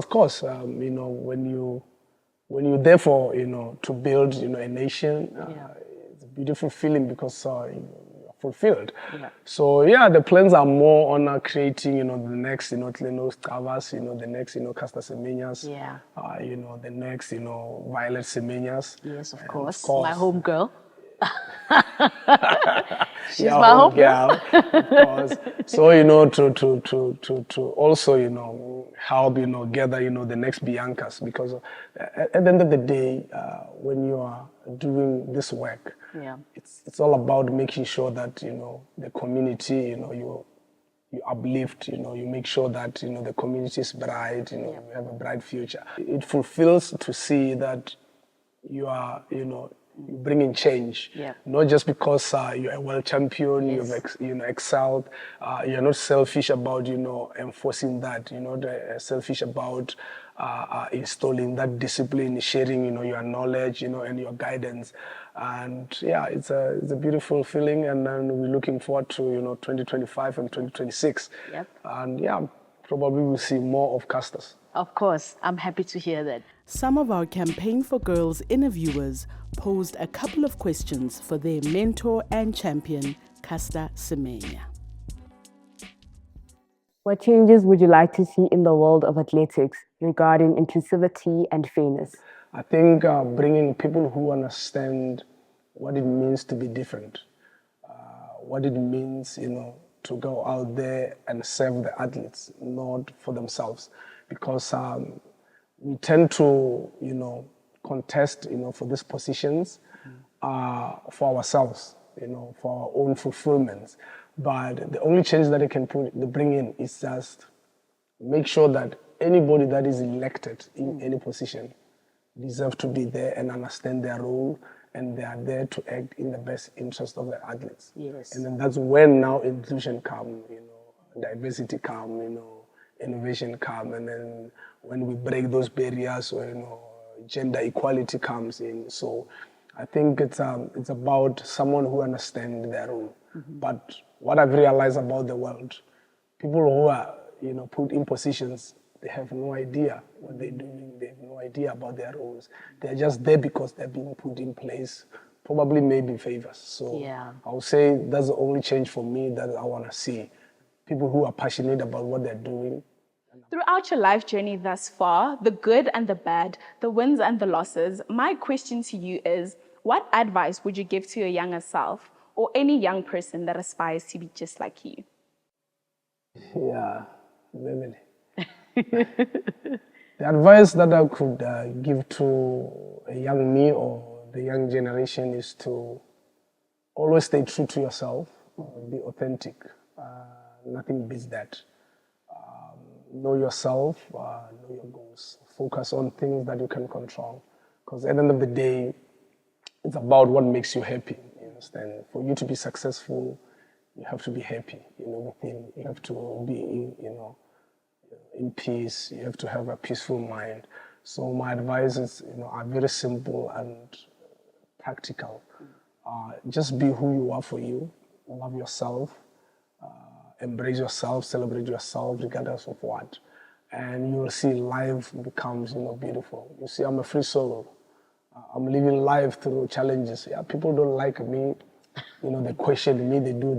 When you're there for, to build, a nation, it's a beautiful feeling because you're fulfilled. Yeah. So yeah, the plans are more on creating, the next, Tlenos Travas, the next, Caster Semenyas, Yeah. the next, Violet Semenyas. Yes, of And of course. My course, home girl. She's yeah, my home home girl. girl, of course. So, to also, help, gather, the next Biancas, because at the end of the day, when you are doing this work, Yeah. it's all about making sure that, the community, you uplift, you make sure that, the community is bright, you have a bright future. It fulfills to see that you are, you bring in change. Yeah. Not just because you're a world champion, Yes. you've excelled. You're not selfish about, enforcing that. You're not selfish about installing that discipline, sharing, your knowledge, and your guidance. And yeah, it's a beautiful feeling. And then we're looking forward to, 2025 and 2026. Yep. And yeah, probably we'll see more of casters. Of course, I'm happy to hear that. Some of our Campaign for Girls InnerViewers posed a couple of questions for their mentor and champion, Caster Semenya. What changes would you like to see in the world of athletics regarding inclusivity and fairness? I think bringing people who understand what it means to be different, what it means, to go out there and serve the athletes, not for themselves. Because we tend to, contest, for these positions for ourselves, for our own fulfillments. But the only change that they can bring in is just make sure that anybody that is elected in any position deserve to be there and understand their role, and they are there to act in the best interest of the athletes. Yes. And then that's when now inclusion come, diversity come, innovation come, and then when we break those barriers, gender equality comes in. So I think it's about someone who understands their role. But what I've realized about the world, people who are, put in positions, they have no idea what they're doing. They have no idea about their roles. They're just there because they're being put in place, probably maybe favors. So Yeah. I would say that's the only change for me that I want to see. People who are passionate about what they're doing. Throughout your life journey thus far, the good and the bad, the wins and the losses, my question to you is, what advice would you give to your younger self or any young person that aspires to be just like you? Yeah, definitely. The advice that I could give to a young me or the young generation is to always stay true to yourself, be authentic. Nothing beats that. Know yourself, know your goals. Focus on things that you can control. Because at the end of the day, it's about what makes you happy. You understand? For you to be successful, you have to be happy, within. You have to be, in peace. You have to have a peaceful mind. So my advice is, are very simple and practical. Just be who you are for you. Love yourself. Embrace yourself, celebrate yourself, regardless of what. And you will see life becomes, beautiful. You see, I'm a free solo. I'm living life through challenges. Yeah, people don't like me. They question me, they do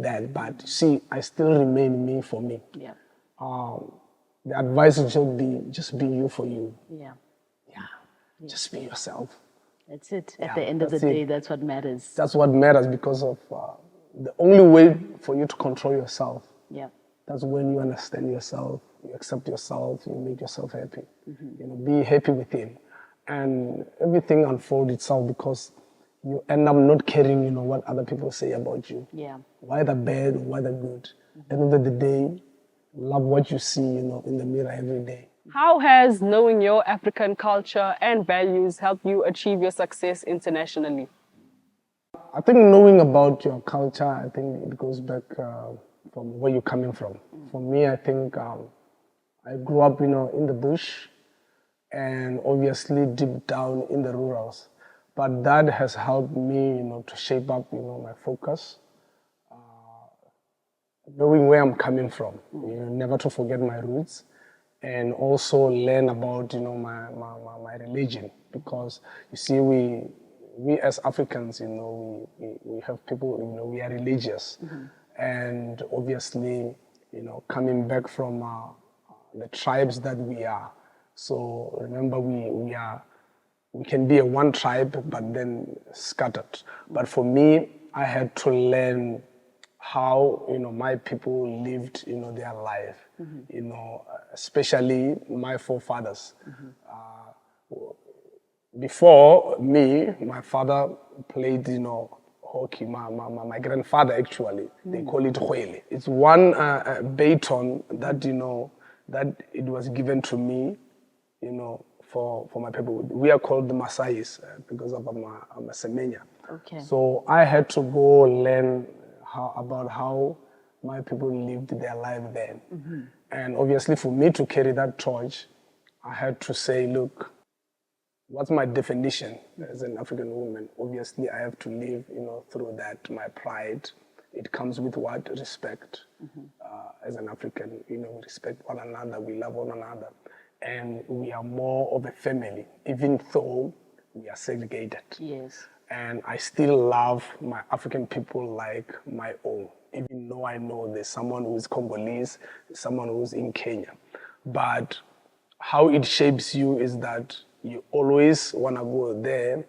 that. But see, I still remain me for me. Yeah. The advice is just be you for you. Yeah. Yeah. Just be yourself. That's it. At Yeah, the end of the that's it. day, that's what matters. That's what matters, because of the only way for you to control yourself. Yeah. That's when you understand yourself, you accept yourself, you make yourself happy. Be happy within. And everything unfolds itself because you end up not caring, what other people say about you. Yeah. Whether bad or whether good. At the end of the day, love what you see, in the mirror every day. How has knowing your African culture and values helped you achieve your success internationally? I think knowing about your culture, I think it goes back from where you're coming from. For me, I think I grew up, in the bush, and obviously deep down in the rurals. But that has helped me, to shape up, my focus, knowing where I'm coming from, never to forget my roots, and also learn about, my religion, because you see, we we as Africans, you know, we have people, you know, we are religious. And obviously, you know, coming back from the tribes that we are. So remember, we can be a one tribe, but then scattered. But for me, I had to learn how, you know, my people lived, you know, their life, you know, especially my forefathers. Before me, my father played, you know, hockey. My grandfather actually, they call it Huele. It's one baton that, you know, that it was given to me, you know, for my people. We are called the Masais because of I'm a Semenya. Okay. So I had to go learn about how my people lived their life then. And obviously for me to carry that torch, I had to say, look, what's my definition as an African woman? Obviously, I have to live, you know, through that. My pride, it comes with what? Respect. As an African, you know, we respect one another, we love one another. And we are more of a family, even though we are segregated. Yes. And I still love my African people like my own, even though I know there's someone who's Congolese, someone who's in Kenya. But how it shapes you is that you always want to go there,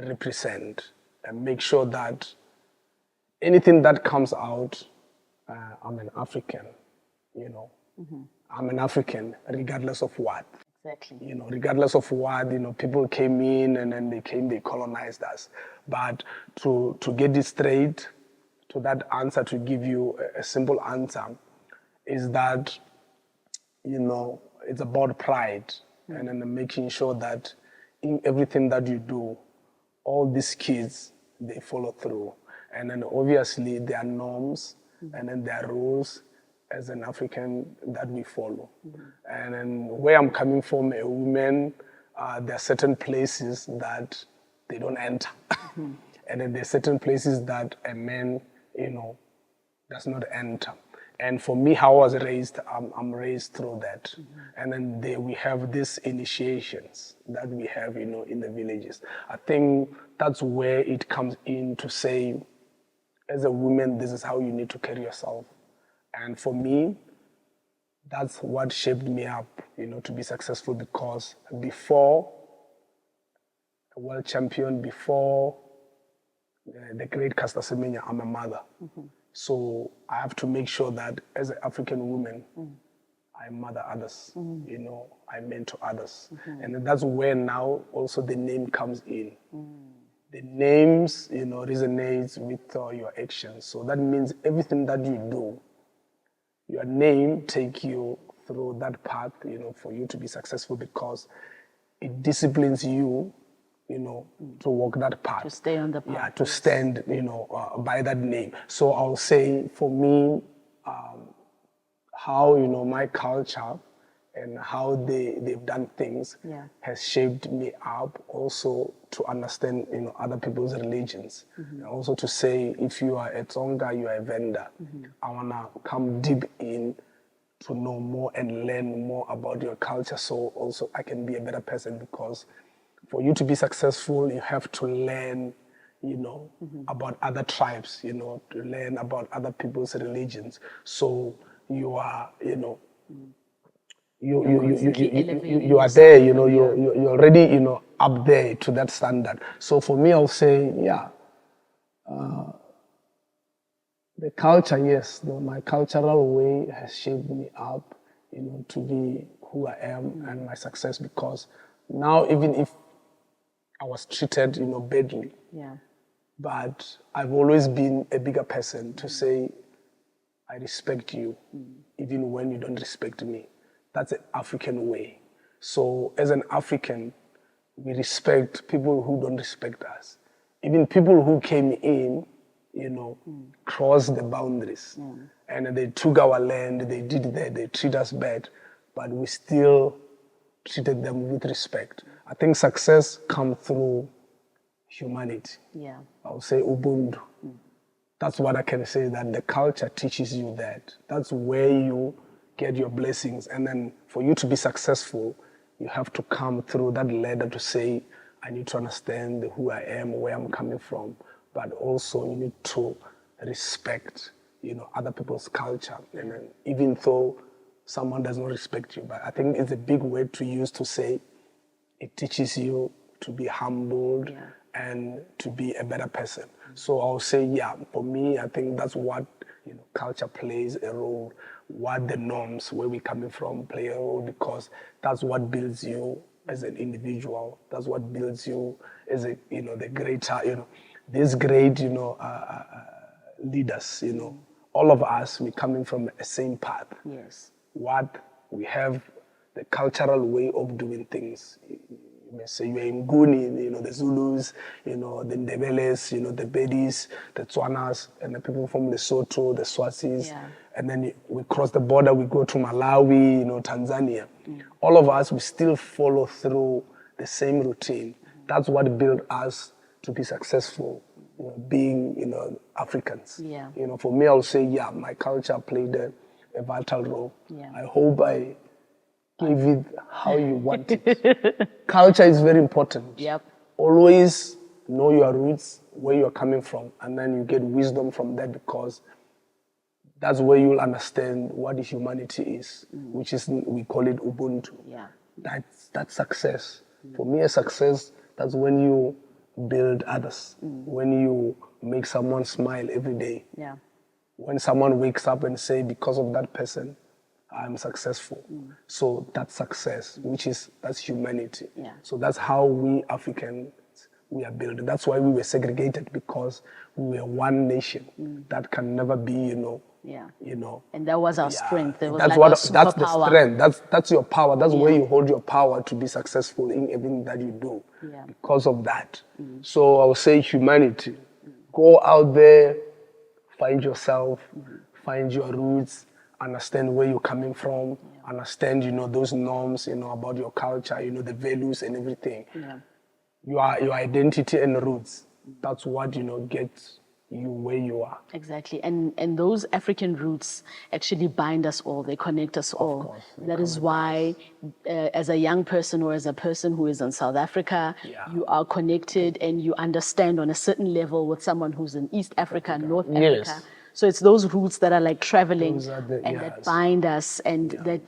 represent, and make sure that anything that comes out, I'm an African, you know. I'm an African, regardless of what. Exactly. You know, regardless of what, you know, people came in and then they colonized us. But to get it straight, to that answer, to give you a simple answer, is that, you know, it's about pride and then making sure that in everything that you do, all these kids, they follow through. And then obviously there are norms and then there are rules as an African that we follow. And then where I'm coming from, a woman, there are certain places that they don't enter. And then there are certain places that a man, you know, does not enter. And for me, how I was raised, I'm raised through that. And then we have these initiations that we have, you know, in the villages. I think that's where it comes in to say, as a woman, this is how you need to carry yourself. And for me, that's what shaped me up, you know, to be successful, because before a world champion, before the great Caster Semenya, I'm a mother. So I have to make sure that as an African woman, I mother others, you know, I mentor others. And that's where now also the name comes in. The names, you know, resonates with your actions. So that means everything that you do, your name take you through that path, you know, for you to be successful, because it disciplines you, you know, to walk that path. To stay on the path. Yeah, to stand, you know, by that name. So I'll say for me, how, you know, my culture and how they've done things has shaped me up also to understand, you know, other people's religions. And also to say, if you are a Tsonga, you are a Venda, I want to come deep in to know more and learn more about your culture, so also I can be a better person, because for you to be successful, you have to learn, you know, about other tribes, you know, to learn about other people's religions. So you are, you know, you are there, you know, you're already, you know, up there to that standard. So for me, I'll say, yeah, the culture, yes, my cultural way has shaped me up, you know, to be who I am and my success, because now even if I was treated, you know, badly, but I've always been a bigger person to say, I respect you, even when you don't respect me. That's the African way. So as an African, we respect people who don't respect us. Even people who came in, you know, crossed the boundaries. And they took our land, they did that, they treat us bad, but we still treated them with respect. I think success comes through humanity. I would say Ubuntu. That's what I can say, that the culture teaches you that. That's where you get your blessings. And then for you to be successful, you have to come through that ladder to say, I need to understand who I am, where I'm coming from, but also you need to respect, other people's culture. And then even though someone does not respect you, but I think it's a big word to use to say it teaches you to be humbled and to be a better person. So I'll say, yeah, for me, I think that's what culture plays a role, what the norms, where we're coming from, play a role, because that's what builds you as an individual. That's what builds you as a, the greater, these great, leaders, all of us, we're coming from the same path. Yes. What we have, the cultural way of doing things. You may say you're in Nguni, the Zulus, the Ndebeles, the Bedis, the Tswanas, and the people from Lesotho, the Swazis. Yeah. And then we cross the border, we go to Malawi, Tanzania. All of us, we still follow through the same routine. That's what built us to be successful, being, Africans. Yeah. For me, I'll say, yeah, my culture played a vital role. Yeah. I hope I give it how you want it. Culture is very important. Yep. Always know your roots, where you're coming from, and then you get wisdom from that, because that's where you'll understand what humanity is, which is, we call it Ubuntu. Yeah. That's success. For me, a success, that's when you build others, when you make someone smile every day. Yeah. When someone wakes up and say, because of that person, I'm successful. So that's success, that's humanity. Yeah. So that's how we Africans, we are built. That's why we were segregated, because we were one nation that can never be, Yeah. And that was our strength. It was that's like that's the strength. That's your power. That's where you hold your power to be successful in everything that you do. Yeah. Because of that. So I would say humanity. Go out there, find yourself, find your roots, understand where you're coming from, understand, those norms, about your culture, the values and everything. Yeah. Your identity and roots. That's what, gets you where you are. Exactly. And those African roots actually bind us all. They connect us all. Course, that is why, as a young person or as a person who is in South Africa, you are connected and you understand on a certain level with someone who's in East Africa, North Africa. So it's those roots that are like traveling that bind us and that,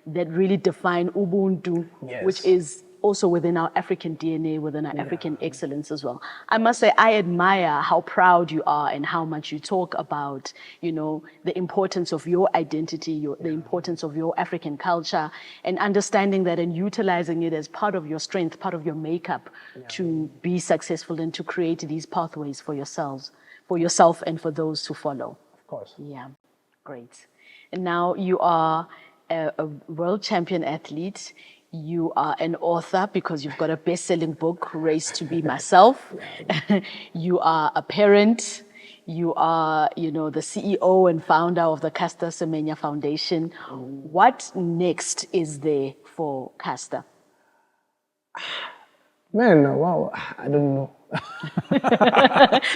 that really define Ubuntu, which is also within our African DNA, within our African excellence as well. I must say, I admire how proud you are and how much you talk about, the importance of your identity, the importance of your African culture, and understanding that and utilizing it as part of your strength, part of your makeup to be successful and to create these pathways for yourself and for those to follow. Of course. Yeah, great. And now you are a world champion athlete. You are an author because you've got a best-selling book, Race to Be Myself. You are a parent. You are, the CEO and founder of the Caster Semenya Foundation. What next is there for Caster? Man, wow, I don't know.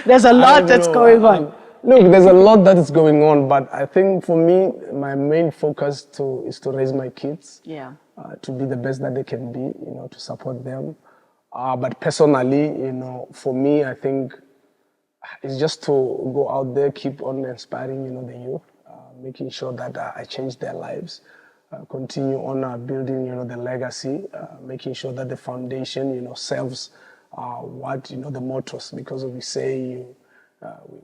There's a lot that's going on. Look, there's a lot that is going on, but I think for me, my main focus is to raise my kids. Yeah. To be the best that they can be, to support them. But personally, for me, I think it's just to go out there, keep on inspiring, the youth, making sure that I change their lives, continue on building, the legacy, making sure that the foundation, serves what, the mottos, because we say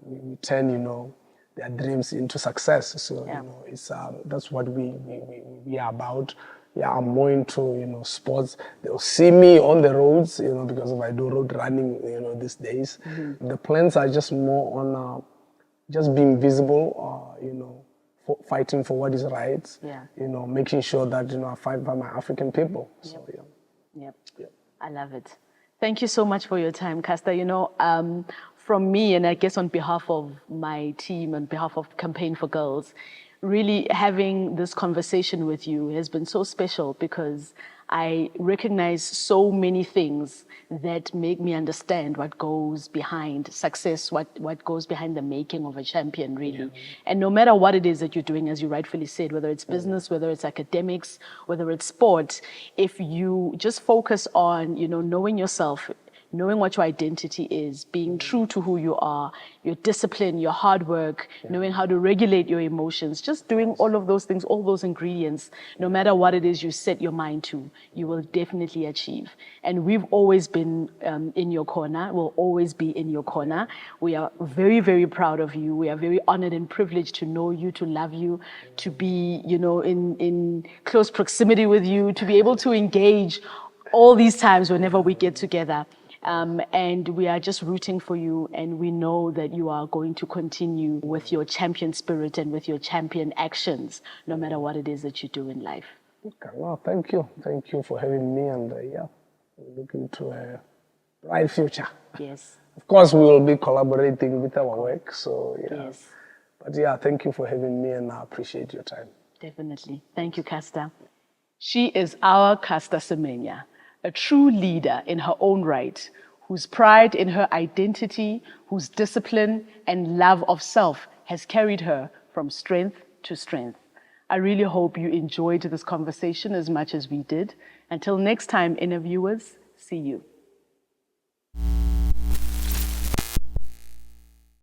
we turn, their dreams into success. So, it's that's what we are about. Yeah, I'm more into, sports. They'll see me on the roads, because I do road running, these days. The plans are just more on just being visible, fighting for what is right. Yeah. Making sure that, I fight for my African people. So, Yep. I love it. Thank you so much for your time, Caster. From me, and I guess on behalf of my team, on behalf of Campaign for Girls, really having this conversation with you has been so special because I recognize so many things that make me understand what goes behind success, what goes behind the making of a champion, really. And no matter what it is that you're doing, as you rightfully said, whether it's business, whether it's academics, whether it's sport, if you just focus on, knowing yourself, knowing what your identity is, being true to who you are, your discipline, your hard work, knowing how to regulate your emotions, just doing all of those things, all those ingredients, no matter what it is you set your mind to, you will definitely achieve. And we've always been in your corner, we'll always be in your corner. We are very, very proud of you. We are very honored and privileged to know you, to love you, to be, in close proximity with you, to be able to engage all these times whenever we get together. And we are just rooting for you, and we know that you are going to continue with your champion spirit and with your champion actions, no matter what it is that you do in life. Okay, well, thank you. Thank you for having me, and we're looking to a bright future. Yes. Of course, we will be collaborating with our work, so yeah. Yes. But yeah, thank you for having me, and I appreciate your time. Definitely. Thank you, Caster. She is our Caster Semenya, a true leader in her own right, whose pride in her identity, whose discipline and love of self has carried her from strength to strength. I really hope you enjoyed this conversation as much as we did. Until next time, InnerViewers, see you.